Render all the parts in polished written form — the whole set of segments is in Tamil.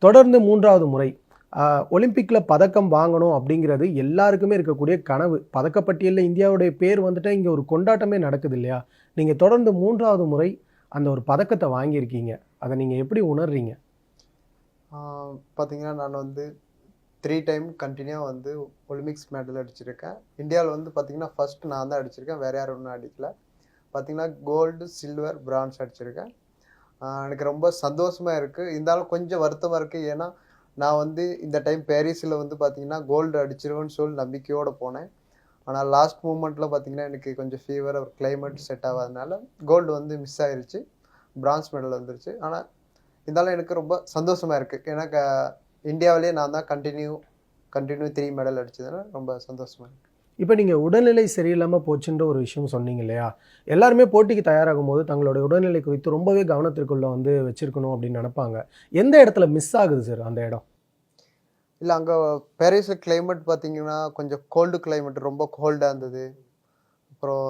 தொடர்ந்து 3வது முறை ஒலிம்பிக்கில் பதக்கம் வாங்கணும் அப்படிங்கிறது எல்லாருக்குமே இருக்கக்கூடிய கனவு. பதக்கப்பட்டியலில் இந்தியாவுடைய பேர் வந்துட்டால் இங்கே ஒரு கொண்டாட்டமே நடக்குது இல்லையா? நீங்கள் தொடர்ந்து 3வது முறை அந்த ஒரு பதக்கத்தை வாங்கியிருக்கீங்க. அதை நீங்கள் எப்படி உணர்றீங்க? பார்த்தீங்கன்னா நான் வந்து 3 டைம் கண்டினியூவாக வந்து ஒலிம்பிக்ஸ் மெடல் அடிச்சிருக்கேன். இந்தியாவில் வந்து பார்த்தீங்கன்னா ஃபஸ்ட்டு நான் தான் அடிச்சிருக்கேன், வேறு யாரும் ஒன்றும் அடிக்கல. பார்த்தீங்கன்னா கோல்டு, சில்வர், பிரான்ஸ் அடிச்சிருக்கேன். எனக்கு ரொம்ப சந்தோஷமாக இருக்குது. இருந்தாலும் கொஞ்சம் வருத்தமாக இருக்குது. ஏன்னா நான் வந்து இந்த டைம் பாரிஸில் வந்து பார்த்தீங்கன்னா கோல்டு அடிச்சிருவேன்னு சொல்லி நம்பிக்கையோடு போனேன். ஆனால் லாஸ்ட் மூமெண்ட்டில் பார்த்தீங்கன்னா எனக்கு கொஞ்சம் ஃபீவர், ஒரு கிளைமேட் செட் ஆகாதனால கோல்டு வந்து மிஸ் ஆயிடுச்சு, பிரான்ஸ் மெடல் வந்துருச்சு. ஆனால் இருந்தாலும் எனக்கு ரொம்ப சந்தோஷமாக இருக்குது. ஏன்னா இந்தியாவிலே நான் தான் கண்டினியூ 3 மெடல் அடிச்சதுனால ரொம்ப சந்தோஷமாக இருக்குது. இப்போ நீங்கள் உடல்நிலை சரியில்லாமல் போச்சுன்ற ஒரு விஷயம் சொன்னீங்க இல்லையா? எல்லாருமே போட்டிக்கு தயாராகும் போது தங்களுடைய உடல்நிலை குறித்து ரொம்பவே கவனத்திற்குள்ள வந்து வச்சிருக்கணும் அப்படின்னு நினைப்பாங்க. எந்த இடத்துல மிஸ் ஆகுது சார் அந்த இடம்? இல்லை, அங்கே பாரிஸில் கிளைமேட் பார்த்தீங்கன்னா கொஞ்சம் கோல்டு கிளைமேட், ரொம்ப கோல்டாக இருந்தது. அப்புறம்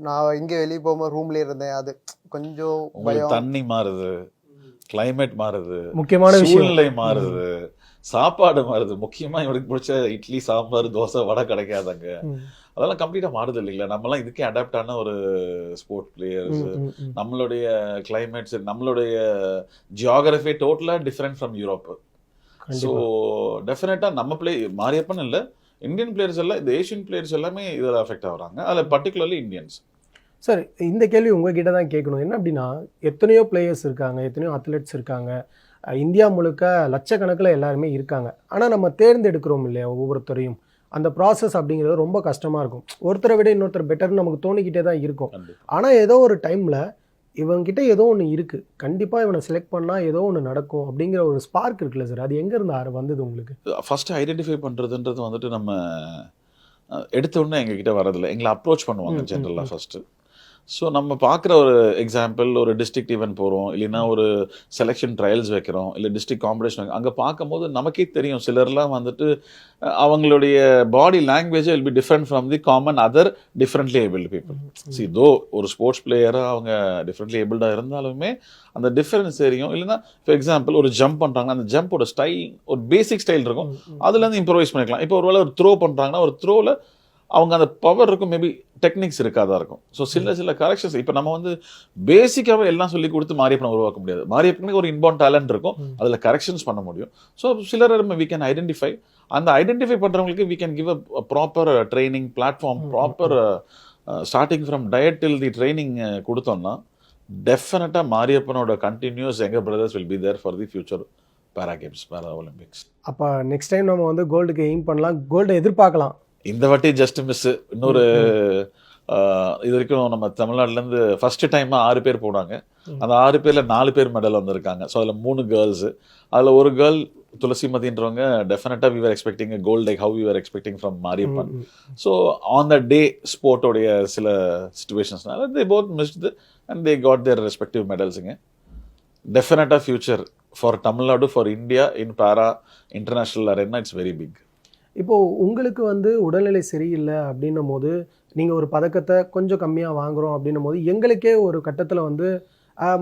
நான் இங்கே வெளியே போகும்போது ரூம்லேயே இருந்தேன். அது கொஞ்சம் பயம். தண்ணி மாறுது, கிளைமேட் மாறுது, முக்கியமான சூழ்நிலை மாறுது, சாப்பாடு மாறுது. முக்கியமா இவனுக்கு பிடிச்ச இட்லி, சாம்பார், தோசை, வடை கிடைக்காதாங்க. அதெல்லாம் கம்ப்ளீட்டா மாறுது இல்லைங்களா? நம்மலாம் இதுக்கே அடாப்ட் ஆன ஒரு ஸ்போர்ட் பிளேயர்ஸ். நம்மளுடைய கிளைமேட்ஸ், நம்மளுடைய ஜியோகிராஃபி டோட்டலா டிஃப்ரெண்ட் ஃப்ரம் யூரோப். ஸோ டெஃபினட்டா நம்ம மாரியப்பன் இல்லை, இந்தியன் பிளேயர்ஸ் எல்லாம், இந்த ஏஷியன் பிளேயர்ஸ் எல்லாமே இதில் அஃபெக்ட் ஆகுறாங்க. அதில் பர்டிகுலர்லி இந்தியன்ஸ். சார், இந்த கேள்வி உங்ககிட்ட தான் கேட்கணும். என்ன அப்படின்னா, எத்தனையோ பிளேயர்ஸ் இருக்காங்க, எத்தனையோ அத்லெட்ஸ் இருக்காங்க, இந்தியா முழுக்க லட்சக்கணக்கில் எல்லாருமே இருக்காங்க. ஆனால் நம்ம தேர்ந்தெடுக்கிறோம் இல்லையா ஒவ்வொருத்தரையும், அந்த ப்ராசஸ் அப்படிங்கிறது ரொம்ப கஷ்டமாக இருக்கும். ஒருத்தரை விட இன்னொருத்தர் பெட்டர்னு நமக்கு தோணிக்கிட்டே தான் இருக்கும். ஆனால் ஏதோ ஒரு டைமில் இவங்கிட்ட ஏதோ ஒன்று இருக்குது, கண்டிப்பாக இவனை செலக்ட் பண்ணால் ஏதோ ஒன்று நடக்கும் அப்படிங்கிற ஒரு ஸ்பார்க் இருக்குல்ல சார், அது எங்கேருந்து வந்தது உங்களுக்கு? ஃபஸ்ட்டு ஐடென்டிஃபை பண்ணுறதுன்றது வந்துட்டு நம்ம எடுத்த உடனே எங்ககிட்ட வரதில்லை, எங்களை அப்ரோச் பண்ணுவாங்க ஜென்ரலாக ஃபஸ்ட்டு. ஸோ நம்ம பார்க்குற ஒரு எக்ஸாம்பிள், ஒரு டிஸ்ட்ரிக்ட் ஈவெண்ட் போகிறோம், இல்லைன்னா ஒரு செலெக்ஷன் ட்ரையல்ஸ் வைக்கிறோம், இல்லை டிஸ்ட்ரிக்ட் காம்படிஷன், அங்கே பார்க்கும்போது நமக்கே தெரியும் சிலர்லாம் வந்துட்டு அவங்களுடைய body language will be different from the common other differently abled people. C தோ ஒரு ஸ்போர்ட்ஸ் பிளேயராக அவங்க டிஃப்ரெண்ட்லி ஏபிள்டாக இருந்தாலுமே அந்த டிஃப்ரென்ஸ் தெரியும். இல்லைன்னா ஃபார் எக்ஸாம்பிள் ஒரு ஜம்ப் பண்ணுறாங்கன்னா அந்த ஜம்போட ஸ்டைல், ஒரு பேசிக் ஸ்டைல் இருக்கும், அதுலேருந்து இம்ப்ரூவைஸ் பண்ணிக்கலாம். இப்போ ஒரு வேளை ஒரு த்ரோ பண்ணுறாங்கன்னா ஒரு த்ரோவில் அவங்க அந்த பவர் இருக்கும், மேபி டெக்னிக்ஸ் இருக்காதா இருக்கும். ஸோ சில கரெக்ஷன்ஸ் இப்போ நம்ம வந்து பேசிக்காகவே எல்லாம் சொல்லி கொடுத்து மாரியப்பனை உருவாக்க முடியாது. மாரியப்பனுக்கு ஒரு இன்பார்ன் டேலண்ட் இருக்கும், அதில் கரெக்ஷன்ஸ் பண்ண முடியும். ஸோ சிலர் வி கேன் ஐடென்டிஃபை. அந்த ஐடென்டிஃபை பண்ணுறவங்களுக்கு we can give a proper training platform, proper starting from diet till the training கொடுத்தோம்னா டெஃபினட்டாக மாரியப்பனோட கண்டினியூஸ் எங்கள் brothers will be there for the future para games, para olympics. அப்போ நெக்ஸ்ட் டைம் நம்ம வந்து கோல்டுக்கு எய்ம் பண்ணலாம், கோல்டை எதிர்பார்க்கலாம். இந்த வாட்டி ஜஸ்ட் மிஸ். இன்னொரு இது வரைக்கும் நம்ம தமிழ்நாட்டிலேருந்து ஃபர்ஸ்ட் டைமாக 6 பேர் போனாங்க. அந்த 6 பேரில் 4 பேர் மெடல் வந்திருக்காங்க. ஸோ அதில் 3 கேர்ள்ஸு, அதில் ஒரு கேர்ள் துளசிமதின்றவங்க டெஃபினட்டாக we are expecting a gold like how we are expecting from Mariyappan. So on the day ஸ்போர்ட்டோடைய சில சிச்சுவேஷன்ஸ்னால they both missed and they got their respective மெடல்ஸுங்க. டெஃபினட்டாக future for Tamil Nadu, for India in para international arena it's very big. இப்போது உங்களுக்கு வந்து உடல்நிலை சரியில்லை அப்படின்னும் போது, நீங்கள் ஒரு பதக்கத்தை கொஞ்சம் கம்மியாக வாங்குகிறோம் அப்படின்னும் போது, எங்களுக்கே ஒரு கட்டத்தில் வந்து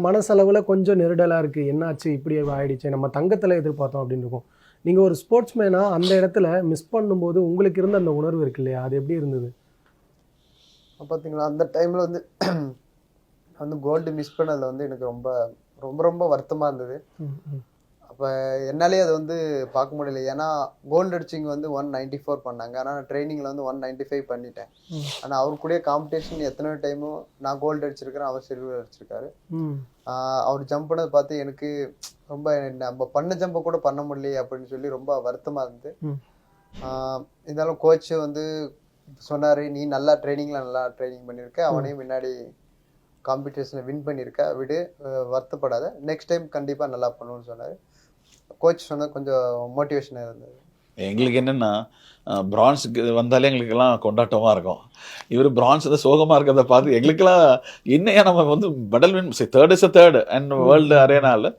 மனசளவில் கொஞ்சம் நெருடலாக இருக்குது, என்னாச்சு இப்படி ஆகிடுச்சு, நம்ம தங்கத்தில் எதிர்பார்த்தோம் அப்படின்னு இருக்கும். நீங்கள் ஒரு ஸ்போர்ட்ஸ்மேனாக அந்த இடத்துல மிஸ் பண்ணும்போது உங்களுக்கு இருந்த அந்த உணர்வு இருக்கு இல்லையா, அது எப்படி இருந்தது? பார்த்தீங்களா, அந்த டைமில் வந்து வந்து கோல்டு மிஸ் பண்ணதில் வந்து எனக்கு ரொம்ப ரொம்ப ரொம்ப வருத்தமாக இருந்தது. அப்போ என்னாலே அது வந்து பார்க்க முடியல. ஏன்னா கோல்டு அடிச்சிங்க வந்து 194 பண்ணாங்க, ஆனால் நான் ட்ரைனிங்கில் வந்து 195 பண்ணிட்டேன். ஆனால் அவர் கூட காம்படிஷன் எத்தனை டைமும் நான் கோல்டு அடிச்சிருக்கிறேன், அவர் சில்வர் அடிச்சிருக்காரு. அவர் ஜம்ப் பண்ணதை பார்த்து எனக்கு ரொம்ப, நம்ம பண்ண ஜம்பை கூட பண்ண முடியலையே அப்படின்னு சொல்லி ரொம்ப வருத்தமாக இருந்தது. இருந்தாலும் கோச் வந்து சொன்னார், நீ நல்லா ட்ரைனிங் பண்ணியிருக்க, அவனையும் முன்னாடி காம்படிஷனில் வின் பண்ணியிருக்க, விடு, வருத்தப்படாத, நெக்ஸ்ட் டைம் கண்டிப்பாக நல்லா பண்ணுன்னு சொன்னார். கோச் சொன்னால் கொஞ்சம் மோட்டிவேஷனாக இருந்தது. எங்களுக்கு என்னென்னா பிரான்ஸுக்கு வந்தாலே எங்களுக்கெல்லாம் கொண்டாட்டமாக இருக்கும். இவர் பிரான்ஸ் வந்து சோகமாக இருக்கிறத பார்த்து எங்களுக்கெல்லாம் என்னையா நம்ம வந்து medal win, third is a third and world அரேனாவில்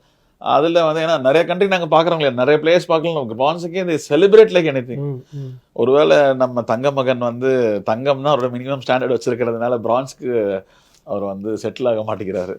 அதில் வந்து ஏன்னா நிறைய கண்ட்ரி நாங்கள் பார்க்குறோங்களே, நிறைய பிளேயர்ஸ் பார்க்கலாம், நமக்கு பிரான்ஸுக்கே இந்த செலிப்ரேட் லைக் எனிதிங். ஒருவேளை நம்ம தங்க மகன் வந்து தங்கம்னா அவரோட மினிமம் ஸ்டாண்டர்ட் வச்சிருக்கிறதுனால பிரான்ஸுக்கு அவர் வந்து செட்டில் ஆக மாட்டேங்கிறாரு.